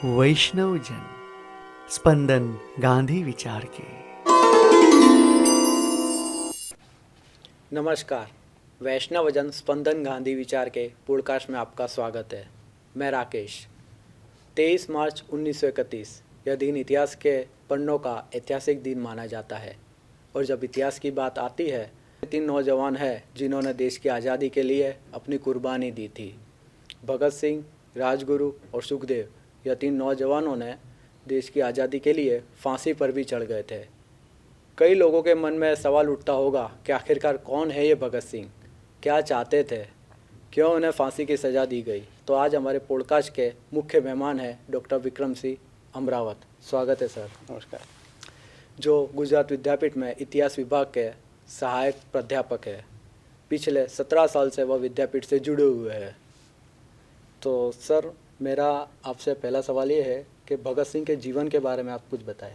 वैष्णव जन स्पंदन गांधी विचार के। नमस्कार। वैष्णवजन स्पंदन गांधी विचार के पॉडकास्ट में आपका स्वागत है। मैं राकेश। 23 मार्च 1931 यह दिन इतिहास के पन्नों का ऐतिहासिक दिन माना जाता है। और जब इतिहास की बात आती है, 3 नौजवान हैं जिन्होंने देश की आज़ादी के लिए अपनी कुर्बानी दी थी। भगत सिंह, राजगुरु और सुखदेव, यह 3 नौजवानों ने देश की आज़ादी के लिए फांसी पर भी चढ़ गए थे। कई लोगों के मन में सवाल उठता होगा कि आखिरकार कौन है ये भगत सिंह, क्या चाहते थे, क्यों उन्हें फांसी की सज़ा दी गई। तो आज हमारे पॉडकास्ट के मुख्य मेहमान हैं डॉक्टर विक्रम सिंह अमरावत। स्वागत है सर। नमस्कार। जो गुजरात विद्यापीठ में इतिहास विभाग के सहायक प्राध्यापक है। पिछले 17 साल से वह विद्यापीठ से जुड़े हुए हैं। तो सर, मेरा आपसे पहला सवाल ये है कि भगत सिंह के जीवन के बारे में आप कुछ बताएं।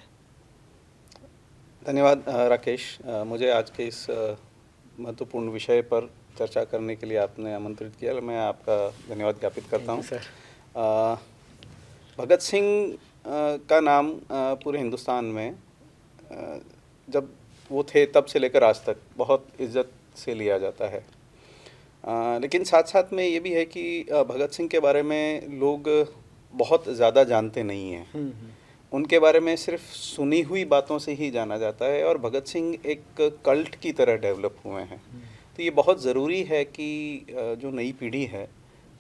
धन्यवाद राकेश, मुझे आज के इस महत्वपूर्ण विषय पर चर्चा करने के लिए आपने आमंत्रित किया। मैं आपका धन्यवाद ज्ञापित करता हूं। सर, भगत सिंह का नाम पूरे हिंदुस्तान में जब वो थे तब से लेकर आज तक बहुत इज्जत से लिया जाता है। लेकिन साथ साथ में ये भी है कि भगत सिंह के बारे में लोग बहुत ज़्यादा जानते नहीं हैं। उनके बारे में सिर्फ सुनी हुई बातों से ही जाना जाता है और भगत सिंह एक कल्ट की तरह डेवलप हुए हैं। तो ये बहुत ज़रूरी है कि जो नई पीढ़ी है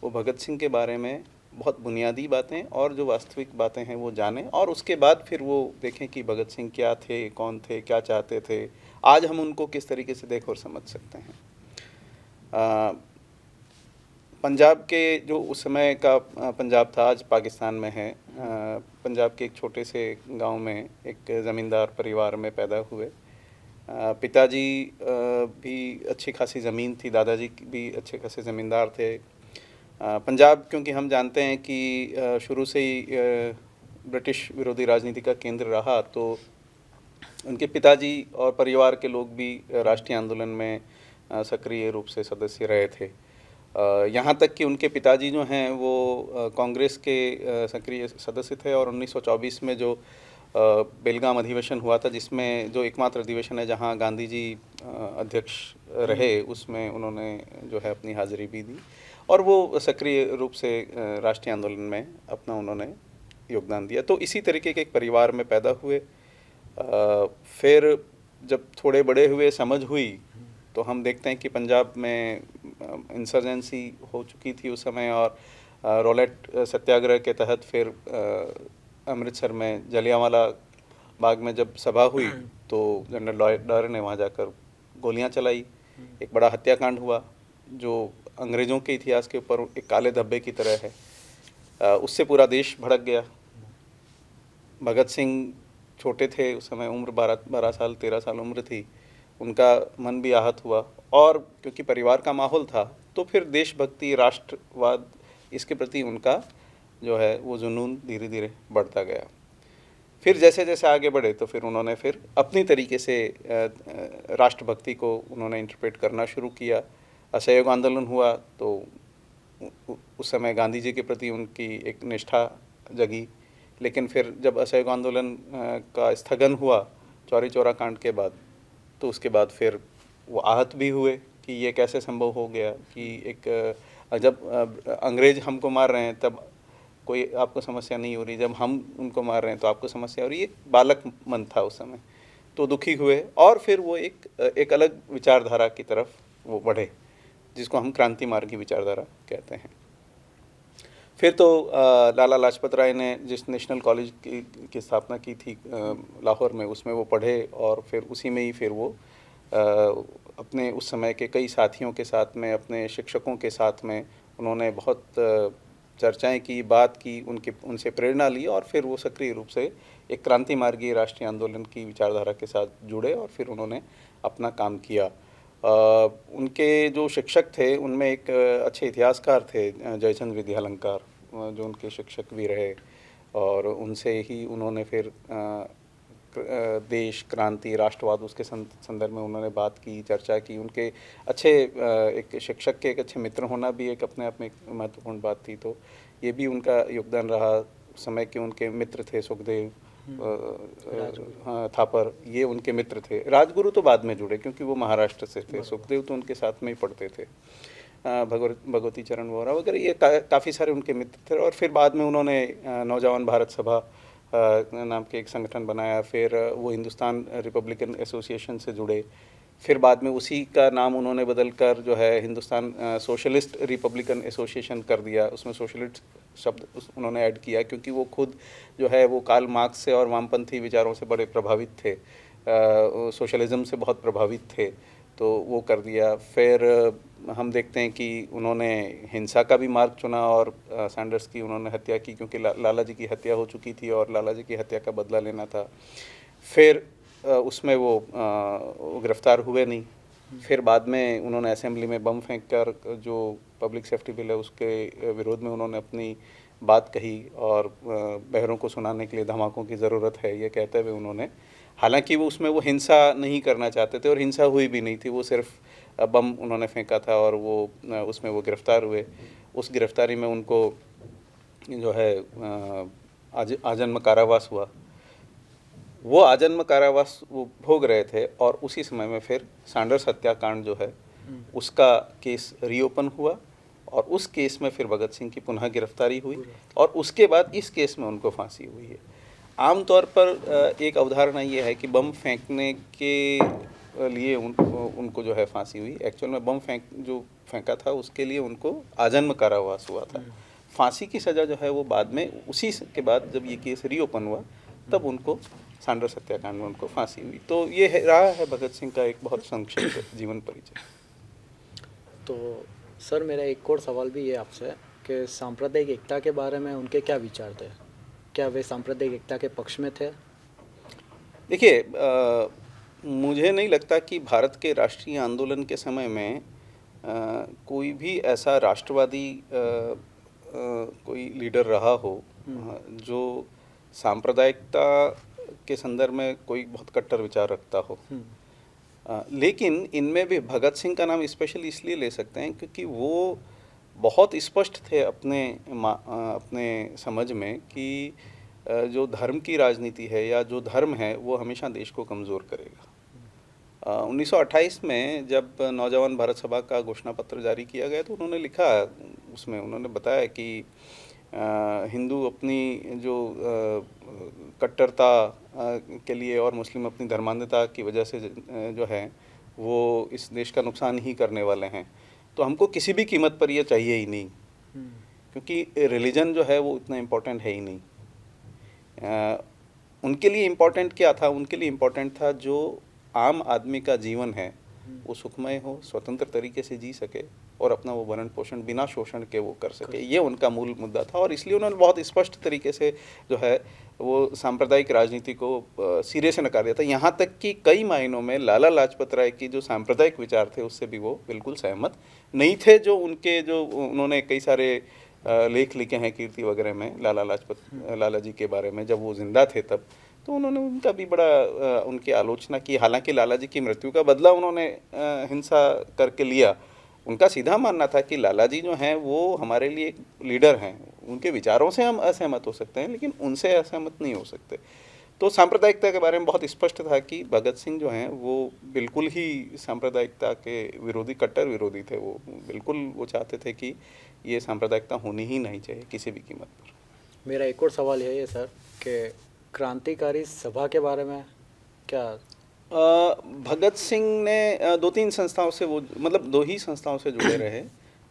वो भगत सिंह के बारे में बहुत बुनियादी बातें और जो वास्तविक बातें हैं वो जानें, और उसके बाद फिर वो देखें कि भगत सिंह क्या थे, कौन थे, क्या चाहते थे, आज हम उनको किस तरीके से देख और समझ सकते हैं। पंजाब के जो उस समय का पंजाब था, आज पाकिस्तान में है। पंजाब के एक छोटे से गांव में एक ज़मींदार परिवार में पैदा हुए। पिताजी भी अच्छी खासी ज़मीन थी, दादाजी भी अच्छे खासे ज़मींदार थे। पंजाब, क्योंकि हम जानते हैं कि शुरू से ही ब्रिटिश विरोधी राजनीति का केंद्र रहा, तो उनके पिताजी और परिवार के लोग भी राष्ट्रीय आंदोलन में सक्रिय रूप से सदस्य रहे थे। यहाँ तक कि उनके पिताजी जो हैं वो कांग्रेस के सक्रिय सदस्य थे, और 1924 में जो बेलगाम अधिवेशन हुआ था, जिसमें जो एकमात्र अधिवेशन है जहाँ गांधी जी अध्यक्ष रहे, उसमें उन्होंने जो है अपनी हाजिरी भी दी और वो सक्रिय रूप से राष्ट्रीय आंदोलन में अपना उन्होंने योगदान दिया। तो इसी तरीके के एक परिवार में पैदा हुए। फिर जब थोड़े बड़े हुए, समझ हुई, तो हम देखते हैं कि पंजाब में इंसर्जेंसी हो चुकी थी उस समय, और रॉलेट सत्याग्रह के तहत फिर अमृतसर में जलियांवाला बाग में जब सभा हुई तो जनरल डायर ने वहाँ जाकर गोलियां चलाई। एक बड़ा हत्याकांड हुआ जो अंग्रेज़ों के इतिहास के ऊपर एक काले धब्बे की तरह है। उससे पूरा देश भड़क गया। भगत सिंह छोटे थे उस समय, उम्र 12 साल 13 साल उम्र थी। उनका मन भी आहत हुआ, और क्योंकि परिवार का माहौल था तो फिर देशभक्ति, राष्ट्रवाद, इसके प्रति उनका जो है वो जुनून धीरे धीरे बढ़ता गया। फिर जैसे जैसे आगे बढ़े तो फिर उन्होंने फिर अपनी तरीके से राष्ट्रभक्ति को उन्होंने इंटरप्रेट करना शुरू किया। असहयोग आंदोलन हुआ तो उस समय गांधी जी के प्रति उनकी एक निष्ठा जगी। लेकिन फिर जब असहयोग आंदोलन का स्थगन हुआ चौरी चौरा कांड के बाद, तो उसके बाद फिर वो आहत भी हुए कि ये कैसे संभव हो गया कि एक जब अंग्रेज हमको मार रहे हैं तब कोई आपको समस्या नहीं हो रही, जब हम उनको मार रहे हैं तो आपको समस्या हो रही है। एक बालक मन था उस समय, तो दुखी हुए और फिर वो एक अलग विचारधारा की तरफ वो बढ़े, जिसको हम क्रांति मार्गी विचारधारा कहते हैं। फिर तो लाला लाजपत राय ने जिस नेशनल कॉलेज की स्थापना की थी लाहौर में, उसमें वो पढ़े, और फिर उसी में ही फिर वो अपने उस समय के कई साथियों के साथ में, अपने शिक्षकों के साथ में उन्होंने बहुत चर्चाएं की, बात की, उनसे प्रेरणा ली, और फिर वो सक्रिय रूप से एक क्रांति मार्गी राष्ट्रीय आंदोलन की विचारधारा के साथ जुड़े और फिर उन्होंने अपना काम किया। उनके जो शिक्षक थे उनमें एक अच्छे इतिहासकार थे, जयचंद्र विद्यालंकार, जो उनके शिक्षक भी रहे, और उनसे ही उन्होंने फिर देश, क्रांति, राष्ट्रवाद, उसके संदर्भ में उन्होंने बात की, चर्चा की। उनके अच्छे एक शिक्षक के एक अच्छे मित्र होना भी एक अपने आप में एक महत्वपूर्ण बात थी, तो ये भी उनका योगदान रहा। समय के उनके मित्र थे सुखदेव, हाँ थापर, ये उनके मित्र थे। राजगुरु तो बाद में जुड़े क्योंकि वो महाराष्ट्र से थे, सुखदेव तो उनके साथ में ही पढ़ते थे। भगवती चरण वोहरा वगैरह ये काफ़ी सारे उनके मित्र थे। और फिर बाद में उन्होंने नौजवान भारत सभा नाम के एक संगठन बनाया, फिर वो हिंदुस्तान रिपब्लिकन एसोसिएशन से जुड़े, फिर बाद में उसी का नाम उन्होंने बदल कर जो है हिंदुस्तान सोशलिस्ट रिपब्लिकन एसोसिएशन कर दिया। उसमें सोशलिस्ट शब्द उन्होंने ऐड किया क्योंकि वो खुद जो है वो कार्ल मार्क्स से और वामपंथी विचारों से बड़े प्रभावित थे, सोशलिज्म से बहुत प्रभावित थे, तो वो कर दिया। फिर हम देखते हैं कि उन्होंने हिंसा का भी मार्ग चुना और सैंडर्स की उन्होंने हत्या की क्योंकि लाला जी की हत्या हो चुकी थी और लाला जी की हत्या का बदला लेना था। फिर उसमें वो गिरफ्तार हुए नहीं। फिर बाद में उन्होंने असेंबली में बम फेंक कर जो पब्लिक सेफ्टी बिल है उसके विरोध में उन्होंने अपनी बात कही और बहरों को सुनाने के लिए धमाकों की ज़रूरत है ये कहते हुए उन्होंने, हालांकि वो उसमें वो हिंसा नहीं करना चाहते थे और हिंसा हुई भी नहीं थी, वो सिर्फ बम उन्होंने फेंका था और वो उसमें वो गिरफ़्तार हुए। उस गिरफ़्तारी में उनको जो है आजन्म कारावास हुआ। वो आजन्म कारावास वो भोग रहे थे और उसी समय में फिर सैंडर्स हत्याकांड जो है उसका केस रीओपन हुआ और उस केस में फिर भगत सिंह की पुनः गिरफ्तारी हुई और उसके बाद इस केस में उनको फांसी हुई है। आमतौर पर एक अवधारणा ये है कि बम फेंकने के लिए उनको जो है फांसी हुई। एक्चुअल में बम जो फेंका था उसके लिए उनको आजन्म कारावास हुआ था। फांसी की सज़ा जो है वो बाद में उसी के बाद जब ये केस रीओपन हुआ तब उनको सैंडर्स हत्याकांड में उनको फांसी हुई। तो ये रहा है भगत सिंह का एक बहुत संक्षिप्त जीवन परिचय। तो सर मेरा एक और सवाल भी है आपसे कि सांप्रदायिक एकता के बारे में उनके क्या विचार थे? क्या वे सांप्रदायिक एकता के पक्ष में थे? देखिए, मुझे नहीं लगता कि भारत के राष्ट्रीय आंदोलन के समय में कोई भी ऐसा राष्ट्रवादी कोई लीडर रहा हो जो सांप्रदायिकता के संदर्भ में कोई बहुत कट्टर विचार रखता हो। लेकिन इनमें भी भगत सिंह का नाम स्पेशली इसलिए ले सकते हैं क्योंकि वो बहुत स्पष्ट थे अपने समझ में कि जो धर्म की राजनीति है या जो धर्म है वो हमेशा देश को कमज़ोर करेगा। 1928 में जब नौजवान भारत सभा का घोषणा पत्र जारी किया गया तो उन्होंने लिखा, उसमें उन्होंने बताया कि हिंदू अपनी जो कट्टरता के लिए और मुस्लिम अपनी धर्मांधता की वजह से जो है वो इस देश का नुकसान ही करने वाले हैं, तो हमको किसी भी कीमत पर ये चाहिए ही नहीं, क्योंकि रिलीजन जो है वो इतना इम्पोर्टेंट है ही नहीं। उनके लिए इम्पोर्टेंट क्या था? उनके लिए इम्पोर्टेंट था जो आम आदमी का जीवन है वो सुखमय हो, स्वतंत्र तरीके से जी सके और अपना वो भरण पोषण बिना शोषण के वो कर सके, ये उनका मूल मुद्दा था। और इसलिए उन्होंने बहुत स्पष्ट तरीके से जो है वो सांप्रदायिक राजनीति को सिरे से नकार दिया था। यहाँ तक कि कई मायनों में लाला लाजपत राय की जो सांप्रदायिक विचार थे उससे भी वो बिल्कुल सहमत नहीं थे। जो उन्होंने कई सारे लेख लिखे हैं कीर्ति वगैरह में लाला जी के बारे में, जब वो जिंदा थे तब, तो उन्होंने उनका भी बड़ा उनकी आलोचना की। हालांकि लाला जी की मृत्यु का बदला उन्होंने हिंसा करके लिया। उनका सीधा मानना था कि लाला जी जो हैं वो हमारे लिए एक लीडर हैं, उनके विचारों से हम असहमत हो सकते हैं लेकिन उनसे असहमत नहीं हो सकते। तो सांप्रदायिकता के बारे में बहुत स्पष्ट था कि भगत सिंह जो हैं वो बिल्कुल ही सांप्रदायिकता के विरोधी, कट्टर विरोधी थे। वो बिल्कुल वो चाहते थे कि ये सांप्रदायिकता होनी ही नहीं चाहिए किसी भी कीमत पर। मेरा एक और सवाल है ये सर कि क्रांतिकारी सभा के बारे में क्या? भगत सिंह ने दो ही संस्थाओं से जुड़े रहे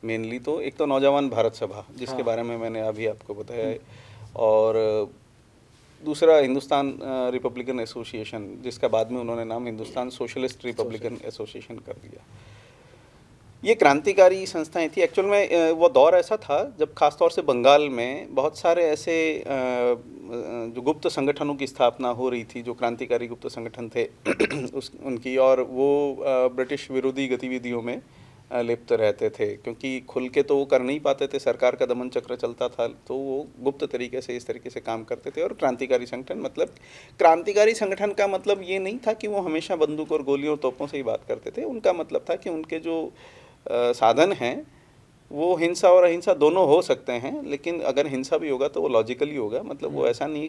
मेनली। तो एक तो नौजवान भारत सभा जिसके बारे में मैंने अभी आपको बताया है, और दूसरा हिंदुस्तान रिपब्लिकन एसोसिएशन जिसका बाद में उन्होंने नाम हिंदुस्तान सोशलिस्ट रिपब्लिकन एसोसिएशन कर दिया। ये क्रांतिकारी संस्थाएं थी। एक्चुअल में वो दौर ऐसा था जब खासतौर से बंगाल में बहुत सारे ऐसे जो गुप्त संगठनों की स्थापना हो रही थी, जो क्रांतिकारी गुप्त संगठन थे उनकी, और वो ब्रिटिश विरोधी गतिविधियों में लिप्त रहते थे क्योंकि खुल के तो वो कर नहीं पाते थे, सरकार का दमन चक्र चलता था, तो वो गुप्त तरीके से इस तरीके से काम करते थे। और क्रांतिकारी संगठन का मतलब ये नहीं था कि वो हमेशा बंदूक और गोलियों और तोपों से ही बात करते थे। उनका मतलब था कि उनके जो साधन हैं वो हिंसा और अहिंसा दोनों हो सकते हैं, लेकिन अगर हिंसा भी होगा तो वो लॉजिकली होगा। मतलब वो ऐसा नहीं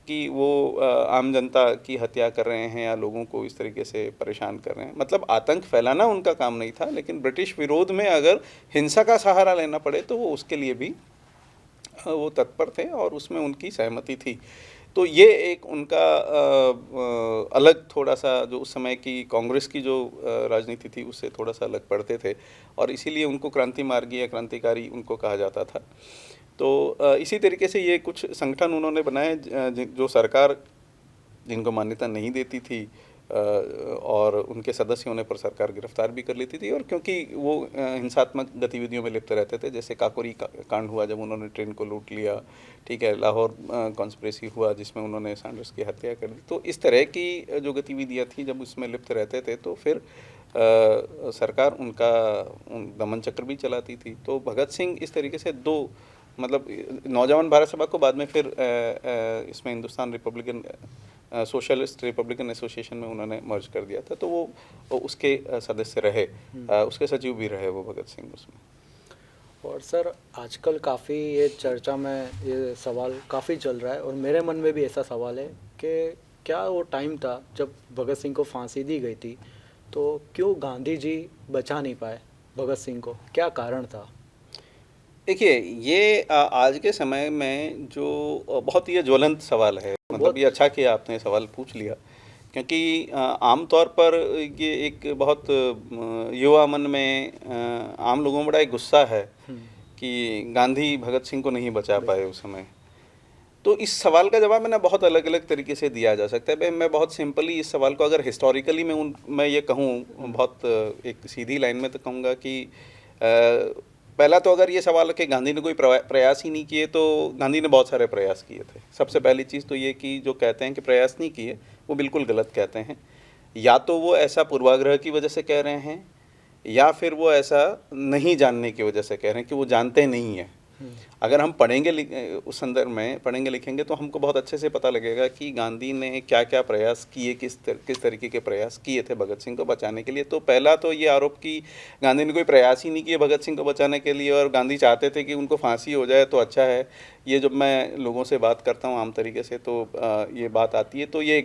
कि वो आम जनता की हत्या कर रहे हैं या लोगों को इस तरीके से परेशान कर रहे हैं। मतलब आतंक फैलाना उनका काम नहीं था, लेकिन ब्रिटिश विरोध में अगर हिंसा का सहारा लेना पड़े तो वो उसके लिए भी वो तत्पर थे और उसमें उनकी सहमति थी। तो ये एक उनका अलग थोड़ा सा, जो उस समय की कांग्रेस की जो राजनीति थी उससे थोड़ा सा अलग पड़ते थे, और इसीलिए उनको क्रांति मार्गी या क्रांतिकारी उनको कहा जाता था। तो इसी तरीके से ये कुछ संगठन उन्होंने बनाए जो सरकार जिनको मान्यता नहीं देती थी, और उनके सदस्य होने पर सरकार गिरफ्तार भी कर लेती थी। और क्योंकि वो हिंसात्मक गतिविधियों में लिप्त रहते थे, जैसे काकोरी कांड हुआ जब उन्होंने ट्रेन को लूट लिया, ठीक है, लाहौर कॉन्स्पिरेसी हुआ जिसमें उन्होंने सैंडर्स की हत्या कर दी। तो इस तरह की जो गतिविधियाँ थी जब उसमें लिप्त रहते थे तो फिर सरकार उनका दमन चक्र भी चलाती थी। तो भगत सिंह इस तरीके से दो, मतलब नौजवान भारत सभा को बाद में फिर इसमें Hindustan Republican socialist Republican association में उन्होंने मर्ज कर दिया था। तो वो उसके सदस्य रहे, उसके सचिव भी रहे वो भगत सिंह उसमें। और सर आजकल काफ़ी ये चर्चा में ये सवाल काफ़ी चल रहा है, और मेरे मन में भी ऐसा सवाल है कि क्या वो टाइम था जब भगत सिंह को फांसी दी गई थी, तो क्यों गांधी जी बचा नहीं पाए भगत सिंह को, क्या कारण था? देखिए, ये आज के समय में जो बहुत ही ज्वलंत सवाल है। मतलब ये अच्छा किया आपने सवाल पूछ लिया, क्योंकि आमतौर पर ये एक बहुत युवा मन में आम लोगों में बड़ा एक गुस्सा है कि गांधी भगत सिंह को नहीं बचा पाए उस समय। तो इस सवाल का जवाब ना बहुत अलग अलग तरीके से दिया जा सकता है। भाई मैं बहुत सिंपली इस सवाल को अगर हिस्टोरिकली मैं ये कहूँ, बहुत एक सीधी लाइन में तो कहूँगा कि पहला तो अगर ये सवाल है कि गांधी ने कोई प्रयास ही नहीं किए, तो गांधी ने बहुत सारे प्रयास किए थे। सबसे पहली चीज़ तो ये कि जो कहते हैं कि प्रयास नहीं किए, वो बिल्कुल गलत कहते हैं। या तो वो ऐसा पूर्वाग्रह की वजह से कह रहे हैं, या फिर वो ऐसा नहीं जानने की वजह से कह रहे हैं कि वो जानते नहीं हैं। अगर हम पढ़ेंगे उस संदर्भ में पढ़ेंगे लिखेंगे तो हमको बहुत अच्छे से पता लगेगा कि गांधी ने क्या क्या प्रयास किए, किस तरीके के प्रयास किए थे भगत सिंह को बचाने के लिए। तो पहला तो ये आरोप कि गांधी ने कोई प्रयास ही नहीं किए भगत सिंह को बचाने के लिए, और गांधी चाहते थे कि उनको फांसी हो जाए तो अच्छा है, ये जब मैं लोगों से बात करता हूँ आम तरीके से तो ये बात आती है। तो ये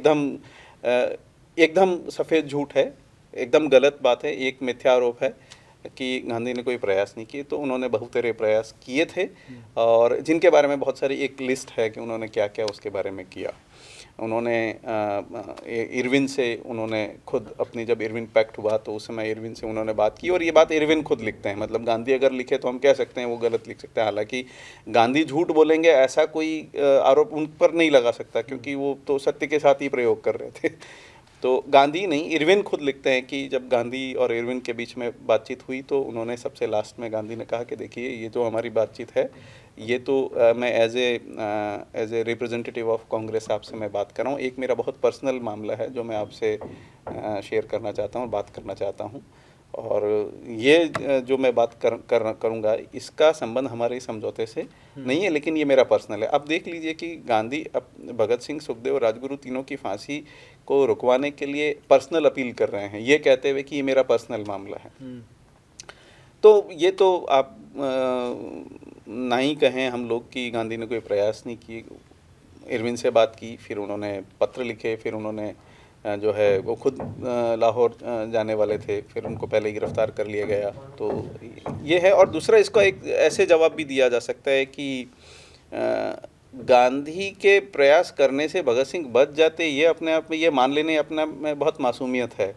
एकदम सफ़ेद झूठ है, एकदम गलत बात है, एक मिथ्या आरोप है कि गांधी ने कोई प्रयास नहीं किए। तो उन्होंने बहुतेरे प्रयास किए थे, और जिनके बारे में बहुत सारी एक लिस्ट है कि उन्होंने क्या क्या उसके बारे में किया। उन्होंने इरविन से उन्होंने खुद अपनी, जब इरविन पैक्ट हुआ तो उस समय इरविन से उन्होंने बात की, और ये बात इरविन खुद लिखते हैं। मतलब गांधी अगर लिखे तो हम कह सकते हैं वो गलत लिख सकते हैं, हालांकि गांधी झूठ बोलेंगे ऐसा कोई आरोप उन पर नहीं लगा सकता, क्योंकि वो तो सत्य के साथ ही प्रयोग कर रहे थे। तो गांधी नहीं, इरविन खुद लिखते हैं कि जब गांधी और इरविन के बीच में बातचीत हुई तो उन्होंने सबसे लास्ट में गांधी ने कहा कि देखिए ये जो हमारी बातचीत है, ये तो मैं as a representative of Congress आपसे मैं बात कर रहा हूँ। एक मेरा बहुत पर्सनल मामला है जो मैं आपसे शेयर करना चाहता हूँ, बात करना चाहता हूँ, और ये जो मैं बात करूँगा इसका संबंध हमारे समझौते से नहीं है, लेकिन ये मेरा पर्सनल है। अब देख लीजिए कि गांधी भगत सिंह, सुखदेव, राजगुरु तीनों की फांसी को रुकवाने के लिए पर्सनल अपील कर रहे हैं, ये कहते हुए कि ये मेरा पर्सनल मामला है। तो ये तो आप ना ही कहें हम लोग कि गांधी ने कोई प्रयास नहीं किए। इरविन से बात की, फिर उन्होंने पत्र लिखे, फिर उन्होंने जो है वो खुद लाहौर जाने वाले थे, फिर उनको पहले ही गिरफ्तार कर लिया गया। तो ये है। और दूसरा इसका एक ऐसे जवाब भी दिया जा सकता है कि गांधी के प्रयास करने से भगत सिंह बच जाते, ये अपने आप में, ये मान लेने अपने आप में बहुत मासूमियत है।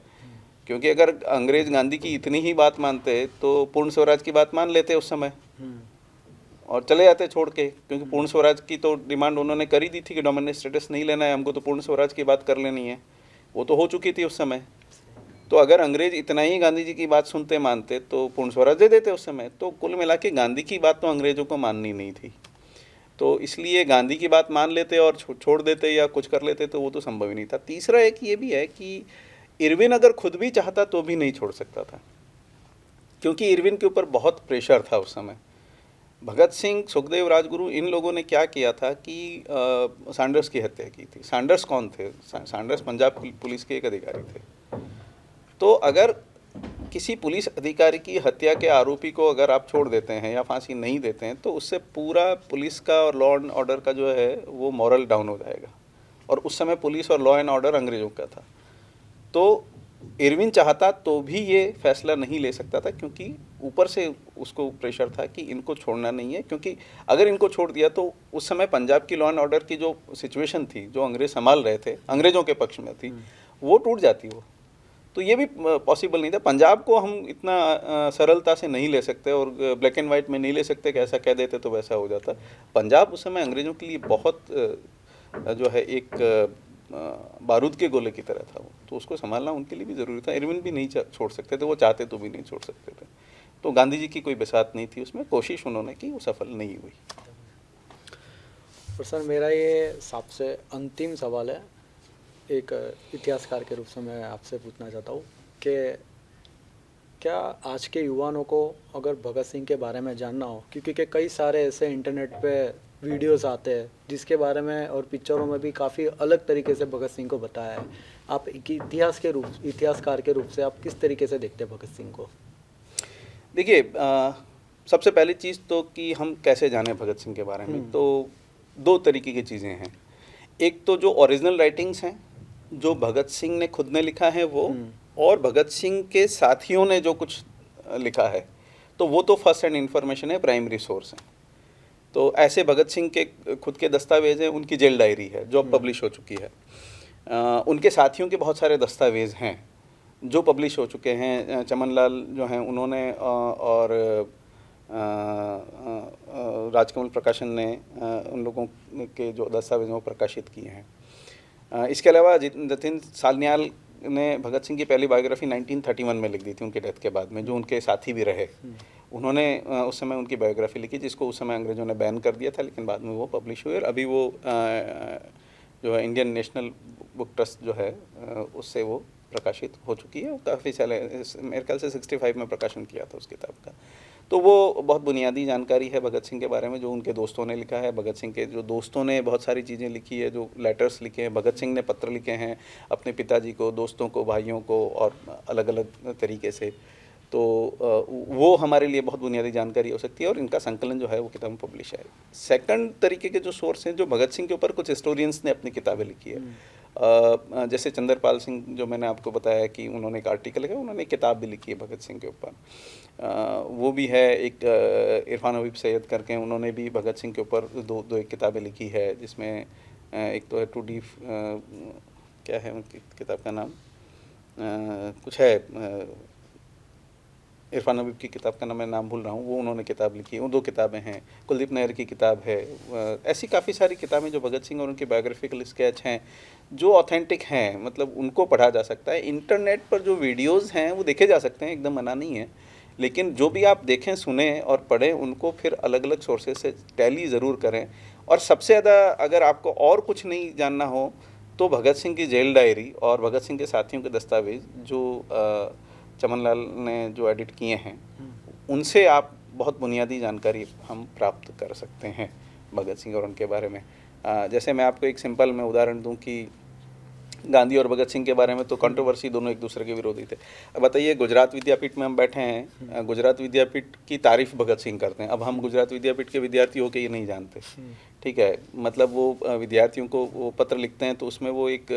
क्योंकि अगर अंग्रेज गांधी की इतनी ही बात मानते तो पूर्ण स्वराज की बात मान लेते उस समय और चले जाते छोड़ के, क्योंकि पूर्ण स्वराज की तो डिमांड उन्होंने कर ही दी थी कि डोमिनेंट स्टेटस नहीं लेना है हमको, तो पूर्ण स्वराज की बात कर लेनी है, वो तो हो चुकी थी उस समय। तो अगर अंग्रेज इतना ही गांधी जी की बात सुनते मानते तो पूर्ण स्वराज दे देते उस समय। तो कुल मिला के गांधी की बात तो अंग्रेज़ों को माननी नहीं थी, तो इसलिए गांधी की बात मान लेते और छोड़ देते या कुछ कर लेते तो वो तो संभव ही नहीं था। तीसरा एक ये भी है कि इरविन अगर खुद भी चाहता तो भी नहीं छोड़ सकता था, क्योंकि इरविन के ऊपर बहुत प्रेशर था उस समय। भगत सिंह, सुखदेव, राजगुरु, इन लोगों ने क्या किया था कि सैंडर्स की हत्या की थी। सैंडर्स कौन थे? सैंडर्स पंजाब पुलिस के एक अधिकारी थे। तो अगर किसी पुलिस अधिकारी की हत्या के आरोपी को अगर आप छोड़ देते हैं या फांसी नहीं देते हैं तो उससे पूरा पुलिस का और लॉ एंड ऑर्डर का जो है वो मॉरल डाउन हो जाएगा। और उस समय पुलिस और लॉ एंड ऑर्डर अंग्रेज़ों का था। तो इरविन चाहता तो भी ये फैसला नहीं ले सकता था, क्योंकि ऊपर से उसको प्रेशर था कि इनको छोड़ना नहीं है, क्योंकि अगर इनको छोड़ दिया तो उस समय पंजाब की लॉ एंड ऑर्डर की जो सिचुएशन थी, जो अंग्रेज संभाल रहे थे, अंग्रेज़ों के पक्ष में थी, वो टूट जाती वो। तो ये भी पॉसिबल नहीं था। पंजाब को हम इतना सरलता से नहीं ले सकते और ब्लैक एंड वाइट में नहीं ले सकते कि ऐसा कह देते तो वैसा हो जाता। पंजाब उस समय अंग्रेज़ों के लिए बहुत जो है एक बारूद के गोले की तरह था वो, तो उसको संभालना उनके लिए भी ज़रूरी था। इरविन भी नहीं छोड़ सकते थे, वो चाहते तो भी नहीं छोड़ सकते थे। तो गांधी जी की कोई बिसात नहीं थी उसमें, कोशिश उन्होंने की, वो सफल नहीं हुई। और सर मेरा ये सबसे अंतिम सवाल है, एक इतिहासकार के रूप से मैं आपसे पूछना चाहता हूँ कि क्या आज के युवाओं को अगर भगत सिंह के बारे में जानना हो, क्योंकि कई सारे ऐसे इंटरनेट पे वीडियोस आते हैं जिसके बारे में और पिक्चरों में भी काफ़ी अलग तरीके से भगत सिंह को बताया है, आप एक इतिहासकार के रूप से आप किस तरीके से देखते हैं भगत सिंह को? देखिए, सबसे पहली चीज़ तो कि हम कैसे जानें भगत सिंह के बारे में, तो दो तरीके की चीज़ें हैं। एक तो जो ओरिजिनल राइटिंग्स हैं, जो भगत सिंह ने खुद ने लिखा है वो, और भगत सिंह के साथियों ने जो कुछ लिखा है, तो वो तो फर्स्ट हैंड इन्फॉर्मेशन है, प्राइमरी सोर्स है। तो ऐसे भगत सिंह के खुद के दस्तावेज़ हैं, उनकी जेल डायरी है जो अब पब्लिश हो चुकी है। उनके साथियों के बहुत सारे दस्तावेज़ हैं जो पब्लिश हो चुके हैं। चमनलाल जो हैं उन्होंने और राजकमल प्रकाशन ने उन लोगों के जो दस्तावेज़ हैं वो प्रकाशित किए हैं। इसके अलावा जतिन सान्याल ने भगत सिंह की पहली बायोग्राफी 1931 में लिख दी थी उनके डेथ के बाद में, जो उनके साथी भी रहे। उन्होंने उस समय उनकी बायोग्राफी लिखी, जिसको उस समय अंग्रेज़ों ने बैन कर दिया था, लेकिन बाद में वो पब्लिश हुई और अभी वो जो है इंडियन नेशनल बुक ट्रस्ट जो है उससे वो प्रकाशित हो चुकी है। काफ़ी साल, मेरे ख्याल से 65 में प्रकाशन किया था उस किताब का। तो वो बहुत बुनियादी जानकारी है भगत सिंह के बारे में, जो उनके दोस्तों ने लिखा है। भगत सिंह के जो दोस्तों ने बहुत सारी चीज़ें लिखी है, जो लेटर्स लिखे हैं, भगत सिंह ने पत्र लिखे हैं अपने पिताजी को, दोस्तों को, भाइयों को, और अलग अलग तरीके से। तो वो हमारे लिए बहुत बुनियादी जानकारी हो सकती है और इनका संकलन जो है वो किताब में पब्लिश है। सेकंड तरीके के जो सोर्स हैं, जो भगत सिंह के ऊपर कुछ हिस्टोरियंस ने अपनी किताबें लिखी है। जैसे चंद्रपाल सिंह, जो मैंने आपको बताया कि उन्होंने एक आर्टिकल लिखा, उन्होंने एक किताब भी लिखी है भगत सिंह के ऊपर। वो भी है एक इरफान हबीब सैयद करके, उन्होंने भी भगत सिंह के ऊपर दो एक किताबें लिखी है, जिसमें एक तो है टू डीप, क्या है उनकी किताब का नाम, कुछ है, इरफान हबीब की किताब का नाम मैं नाम भूल रहा हूँ, वो उन्होंने किताब लिखी है। वो 2 किताबें हैं। कुलदीप नैयर की किताब है। ऐसी काफ़ी सारी किताबें जो भगत सिंह और उनकी बायोग्राफिकल स्केच हैं, जो ऑथेंटिक हैं, मतलब उनको पढ़ा जा सकता है। इंटरनेट पर जो वीडियोज़ हैं वो देखे जा सकते हैं, एकदम मना नहीं है, लेकिन जो भी आप देखें, सुने और पढ़ें, उनको फिर अलग अलग सोर्सेज से टैली ज़रूर करें। और सबसे ज़्यादा अगर आपको और कुछ नहीं जानना हो तो भगत सिंह की जेल डायरी और भगत सिंह के साथियों के दस्तावेज़ जो चमनलाल ने जो एडिट किए हैं, उनसे आप बहुत बुनियादी जानकारी हम प्राप्त कर सकते हैं भगत सिंह और उनके बारे में। जैसे मैं आपको एक सिंपल मैं उदाहरण दूं कि गांधी और भगत सिंह के बारे में तो कंट्रोवर्सी, दोनों एक दूसरे के विरोधी थे। अब बताइए, गुजरात विद्यापीठ में हम बैठे हैं, गुजरात विद्यापीठ की तारीफ भगत सिंह करते हैं। अब हम गुजरात विद्यापीठ के विद्यार्थी होकर ये नहीं जानते, ठीक है, मतलब वो विद्यार्थियों को वो पत्र लिखते हैं तो उसमें वो एक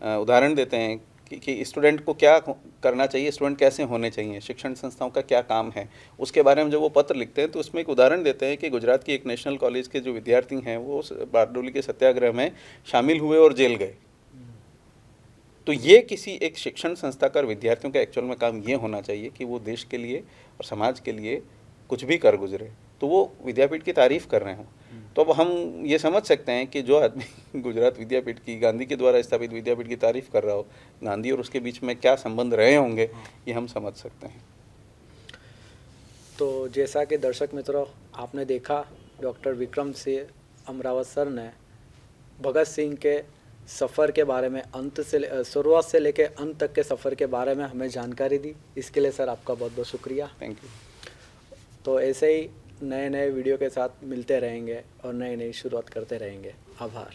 उदाहरण देते हैं कि स्टूडेंट को क्या करना चाहिए, स्टूडेंट कैसे होने चाहिए, शिक्षण संस्थाओं का क्या काम है, उसके बारे में जब वो पत्र लिखते हैं तो उसमें एक उदाहरण देते हैं कि गुजरात की एक नेशनल कॉलेज के जो विद्यार्थी हैं वो बारडोली के सत्याग्रह में शामिल हुए और जेल गए। तो ये किसी एक शिक्षण संस्था का और विद्यार्थियों का एक्चुअल में काम ये होना चाहिए कि वो देश के लिए और समाज के लिए कुछ भी कर गुजरे, तो वो विद्यापीठ की तारीफ़ कर रहे हों। तो अब हम ये समझ सकते हैं कि जो आदमी गुजरात विद्यापीठ की, गांधी के द्वारा स्थापित विद्यापीठ की तारीफ़ कर रहा हो, गांधी और उसके बीच में क्या संबंध रहे होंगे, ये हम समझ सकते हैं। तो जैसा कि दर्शक मित्रों आपने देखा, डॉक्टर विक्रम सिंह अमरावत सर ने भगत सिंह के सफ़र के बारे में शुरुआत से लेकर अंत तक के सफ़र के बारे में हमें जानकारी दी। इसके लिए सर आपका बहुत बहुत शुक्रिया। Thank you. तो ऐसे ही नए नए वीडियो के साथ मिलते रहेंगे और नई नई शुरुआत करते रहेंगे। आभार।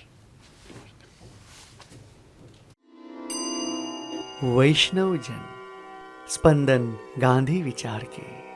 वैष्णव जन स्पंदन गांधी विचार के।